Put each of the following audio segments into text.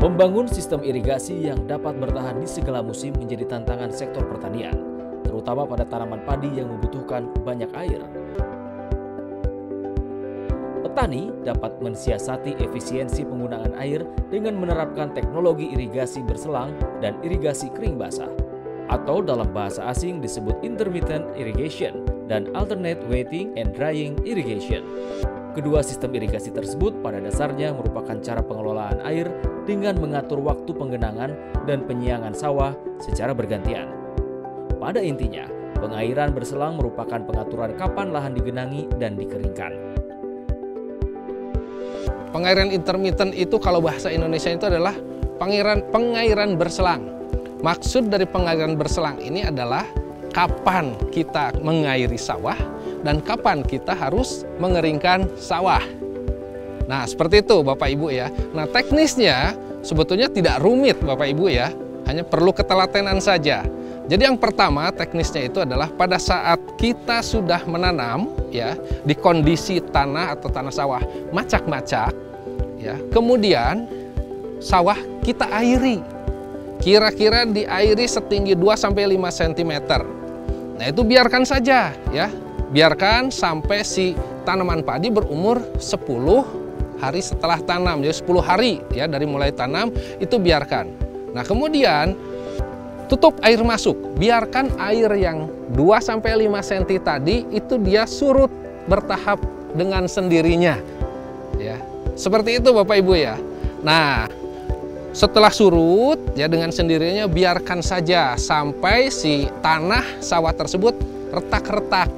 Membangun sistem irigasi yang dapat bertahan di segala musim menjadi tantangan sektor pertanian, terutama pada tanaman padi yang membutuhkan banyak air. Petani dapat mensiasati efisiensi penggunaan air dengan menerapkan teknologi irigasi berselang dan irigasi kering basah, atau dalam bahasa asing disebut intermittent irrigation dan alternate wetting and drying irrigation. Kedua sistem irigasi tersebut pada dasarnya merupakan cara pengelolaan air dengan mengatur waktu penggenangan dan penyiangan sawah secara bergantian. Pada intinya, pengairan berselang merupakan pengaturan kapan lahan digenangi dan dikeringkan. Pengairan intermittent itu kalau bahasa Indonesia itu adalah pengairan berselang. Maksud dari pengairan berselang ini adalah kapan kita mengairi sawah dan kapan kita harus mengeringkan sawah. Nah, seperti itu Bapak Ibu ya. Nah, teknisnya sebetulnya tidak rumit Bapak Ibu ya, hanya perlu ketelatenan saja. Jadi yang pertama teknisnya itu adalah pada saat kita sudah menanam ya di kondisi tanah atau tanah sawah macak-macak ya. Kemudian sawah kita airi. Kira-kira diairi setinggi 2-5 cm. Nah, itu biarkan saja ya. Biarkan sampai si tanaman padi berumur 10 hari setelah tanam. Jadi 10 hari ya dari mulai tanam itu biarkan. Nah, kemudian tutup air masuk. Biarkan air yang 2-5 cm tadi itu dia surut bertahap dengan sendirinya. Ya. Seperti itu Bapak Ibu ya. Nah, setelah surut ya dengan sendirinya biarkan saja sampai si tanah sawah tersebut retak-retak.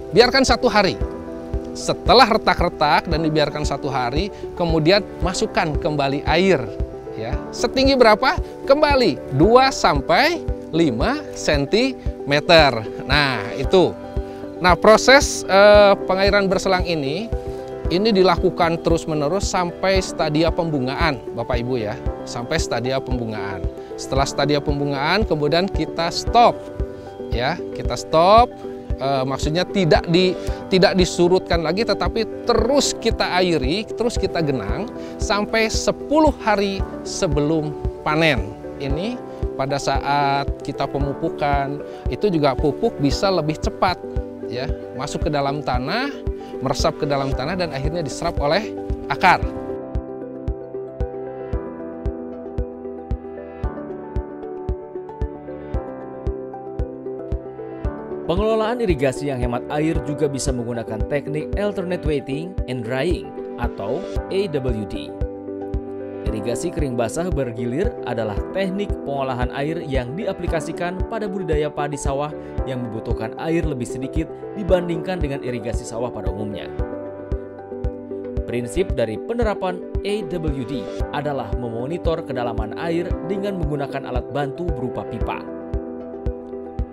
Biarkan 1 hari. Setelah retak-retak dan dibiarkan 1 hari, kemudian masukkan kembali air. Ya, setinggi berapa? Kembali 2-5 cm. Nah, itu. Nah, proses pengairan berselang ini dilakukan terus-menerus sampai stadia pembungaan, Bapak Ibu ya. Sampai stadia pembungaan. Setelah stadia pembungaan, kemudian kita stop. Ya, kita stop. Maksudnya tidak disurutkan lagi, tetapi terus kita airi, terus kita genang sampai 10 hari sebelum panen. Ini pada saat kita pemupukan, itu juga pupuk bisa lebih cepat ya, masuk ke dalam tanah, meresap ke dalam tanah dan akhirnya diserap oleh akar. Pengelolaan irigasi yang hemat air juga bisa menggunakan teknik alternate wetting and drying atau AWD. Irigasi kering basah bergilir adalah teknik pengolahan air yang diaplikasikan pada budidaya padi sawah yang membutuhkan air lebih sedikit dibandingkan dengan irigasi sawah pada umumnya. Prinsip dari penerapan AWD adalah memonitor kedalaman air dengan menggunakan alat bantu berupa pipa.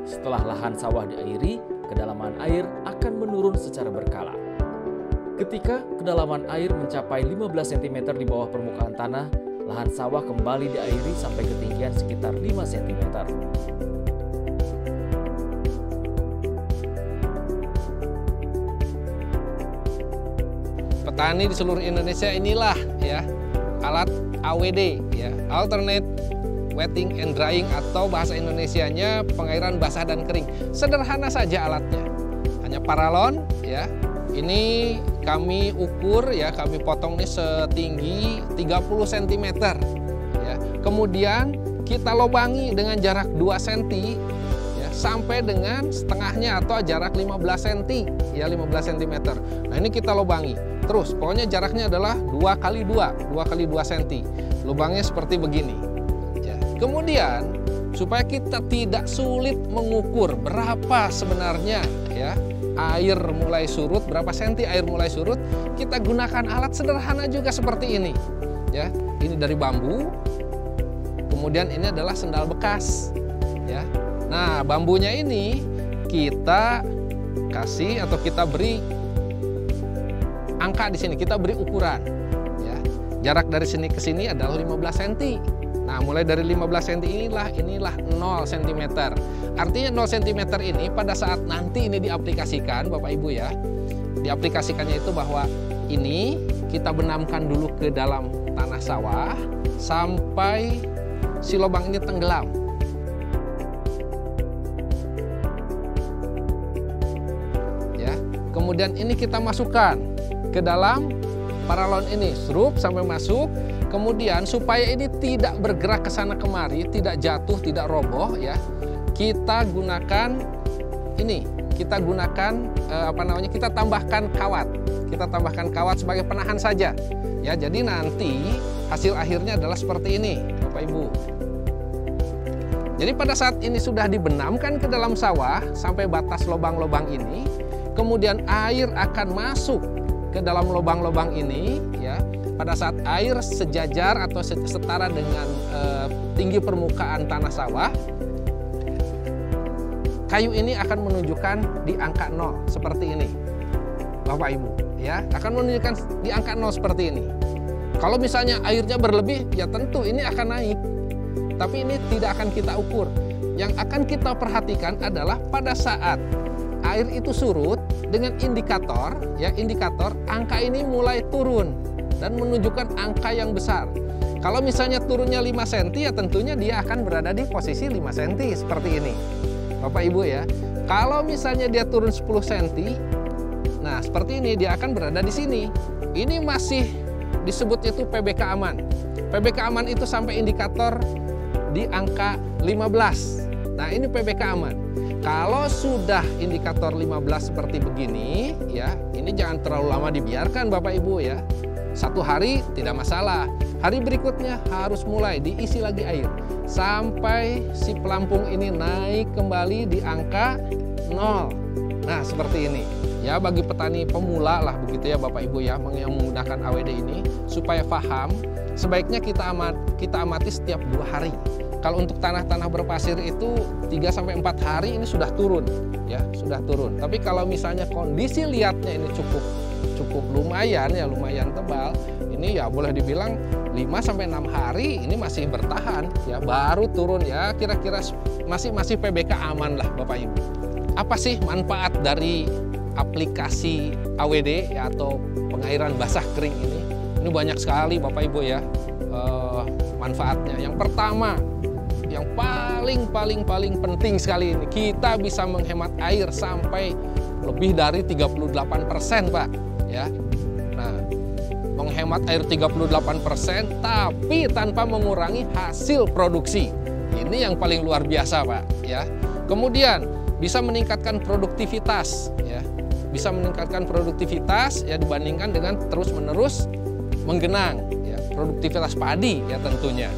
Setelah lahan sawah diairi, kedalaman air akan menurun secara berkala. Ketika kedalaman air mencapai 15 cm di bawah permukaan tanah, lahan sawah kembali diairi sampai ketinggian sekitar 5 cm. Petani di seluruh Indonesia inilah ya alat AWD ya, alternate wetting and drying atau bahasa Indonesianya pengairan basah dan kering. Sederhana saja alatnya. Hanya paralon ya. Ini kami ukur ya, kami potong ini setinggi 30 cm ya. Kemudian kita lobangi dengan jarak 2 cm ya, sampai dengan setengahnya atau jarak 15 cm ya, 15 cm. Nah, ini kita lobangi. Terus pokoknya jaraknya adalah 2 kali 2 cm. Lubangnya seperti begini. Kemudian supaya kita tidak sulit mengukur berapa sebenarnya ya air mulai surut, berapa senti air mulai surut, kita gunakan alat sederhana juga seperti ini ya. Ini dari bambu, kemudian ini adalah sendal bekas ya. Nah, bambunya ini kita kasih atau kita beri angka di sini, kita beri ukuran ya. Jarak dari sini ke sini adalah 15 cm. Nah, mulai dari 15 cm inilah 0 cm. Artinya 0 cm ini pada saat nanti ini diaplikasikan, Bapak Ibu ya, diaplikasikannya itu bahwa ini kita benamkan dulu ke dalam tanah sawah sampai si lubang ini tenggelam. Ya, kemudian ini kita masukkan ke dalam paralon ini, seruk sampai masuk. Kemudian supaya ini tidak bergerak ke sana kemari, tidak jatuh, tidak roboh, ya, kita gunakan ini. Kita gunakan kita tambahkan kawat. Kita tambahkan kawat sebagai penahan saja. Ya, jadi nanti hasil akhirnya adalah seperti ini, Bapak Ibu. Jadi pada saat ini sudah dibenamkan ke dalam sawah sampai batas lubang-lubang ini, kemudian air akan masuk ke dalam lubang-lubang ini, ya. Pada saat air sejajar atau setara dengan tinggi permukaan tanah sawah, kayu ini akan menunjukkan di angka 0 seperti ini, Bapak Ibu, ya, akan menunjukkan di angka 0 seperti ini. Kalau misalnya airnya berlebih, ya tentu ini akan naik. Tapi ini tidak akan kita ukur. Yang akan kita perhatikan adalah pada saat air itu surut dengan indikator, ya, indikator angka ini mulai turun dan menunjukkan angka yang besar. Kalau misalnya turunnya 5 cm, ya tentunya dia akan berada di posisi 5 cm seperti ini, Bapak Ibu, ya. Kalau misalnya dia turun 10 cm, nah seperti ini dia akan berada di sini. Ini masih disebut itu PBK aman. PBK aman itu sampai indikator di angka 15. Nah, ini PBK aman. Kalau sudah indikator 15 seperti begini, ya, ini jangan terlalu lama dibiarkan, Bapak Ibu, ya. 1 hari tidak masalah. Hari berikutnya harus mulai diisi lagi air sampai si pelampung ini naik kembali di angka 0. Nah, seperti ini. Ya, bagi petani pemula lah begitu ya Bapak Ibu, ya, yang menggunakan AWD ini, supaya paham, sebaiknya kita amati setiap 2 hari. Kalau untuk tanah-tanah berpasir itu 3-4 hari ini sudah turun, ya, sudah turun. Tapi kalau misalnya kondisi liatnya ini cukup lumayan, ya, lumayan tebal, ini ya boleh dibilang 5-6 hari ini masih bertahan, ya, baru turun, ya, kira-kira masih PBK aman lah Bapak Ibu. Apa sih manfaat dari aplikasi AWD, ya, atau pengairan basah kering ini? Ini banyak sekali Bapak Ibu, ya, manfaatnya. Yang pertama, yang paling penting sekali ini, kita bisa menghemat air sampai lebih dari 38%, Pak, ya. Nah, menghemat air 38% tapi tanpa mengurangi hasil produksi. Ini yang paling luar biasa, Pak, ya. Kemudian bisa meningkatkan produktivitas, ya. Bisa meningkatkan produktivitas, ya, dibandingkan dengan terus-menerus menggenang, ya, produktivitas padi, ya, tentunya.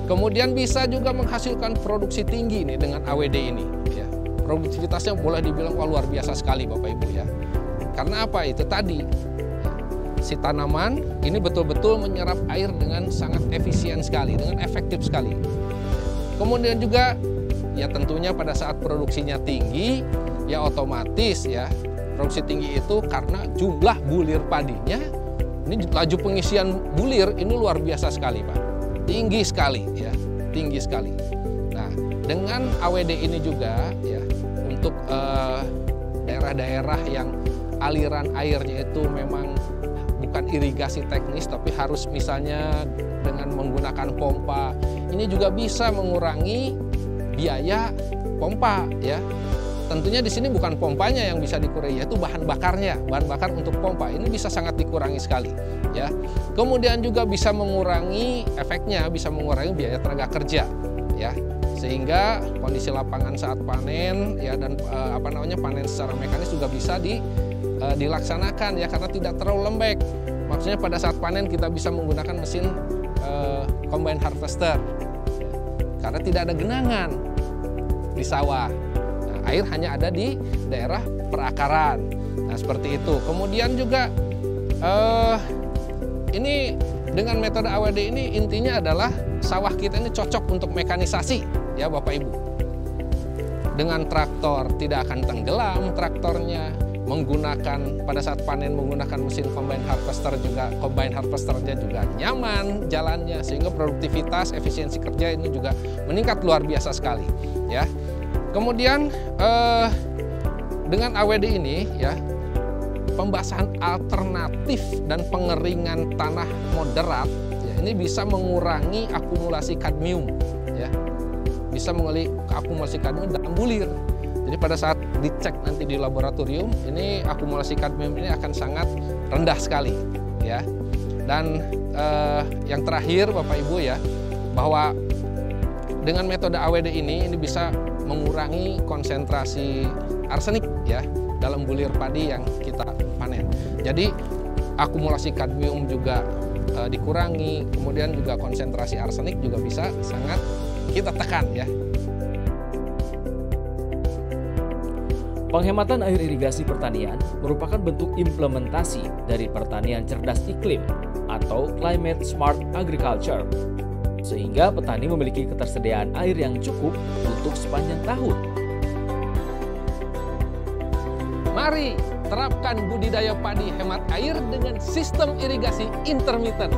Kemudian bisa juga menghasilkan produksi tinggi nih dengan AWD ini, ya. Produktivitasnya boleh dibilang luar biasa sekali Bapak Ibu, ya. Karena apa? Itu tadi, ya, si tanaman ini betul-betul menyerap air dengan sangat efisien sekali, dengan efektif sekali. Kemudian juga, ya, tentunya pada saat produksinya tinggi, ya, otomatis, ya, produksi tinggi itu karena jumlah bulir padinya, ini laju pengisian bulir ini luar biasa sekali, Pak. Tinggi sekali, ya, tinggi sekali. Nah, dengan AWD ini juga, ya, untuk daerah-daerah yang aliran airnya itu memang bukan irigasi teknis, tapi harus misalnya dengan menggunakan pompa, ini juga bisa mengurangi biaya pompa, ya. Tentunya di sini bukan pompanya yang bisa dikurangi, yaitu bahan bakarnya, bahan bakar untuk pompa ini bisa sangat dikurangi sekali, ya. Kemudian juga bisa mengurangi efeknya, bisa mengurangi biaya tenaga kerja, ya, sehingga kondisi lapangan saat panen, ya, dan panen secara mekanis juga bisa dilaksanakan, ya, karena tidak terlalu lembek. Maksudnya pada saat panen kita bisa menggunakan mesin combine harvester, ya, karena tidak ada genangan di sawah. Air hanya ada di daerah perakaran. Nah, seperti itu. Kemudian juga ini dengan metode AWD ini intinya adalah sawah kita ini cocok untuk mekanisasi, ya Bapak Ibu. Dengan traktor tidak akan tenggelam traktornya, menggunakan pada saat panen menggunakan mesin combine harvesternya juga nyaman jalannya, sehingga produktivitas, efisiensi kerja ini juga meningkat luar biasa sekali, ya. Kemudian dengan AWD ini, ya, pembasahan alternatif dan pengeringan tanah moderat, ya, ini bisa mengurangi akumulasi kadmium, ya. Bisa mengurangi akumulasi kadmium dalam bulir. Jadi pada saat dicek nanti di laboratorium, ini akumulasi kadmium ini akan sangat rendah sekali, ya. Dan yang terakhir Bapak Ibu ya, bahwa dengan metode AWD ini bisa mengurangi konsentrasi arsenik ya dalam bulir padi yang kita panen. Jadi akumulasi kadmium juga dikurangi, kemudian juga konsentrasi arsenik juga bisa sangat kita tekan ya. Penghematan air irigasi pertanian merupakan bentuk implementasi dari pertanian cerdas iklim atau Climate Smart Agriculture, sehingga petani memiliki ketersediaan air yang cukup untuk sepanjang tahun. Mari terapkan budidaya padi hemat air dengan sistem irigasi intermittent.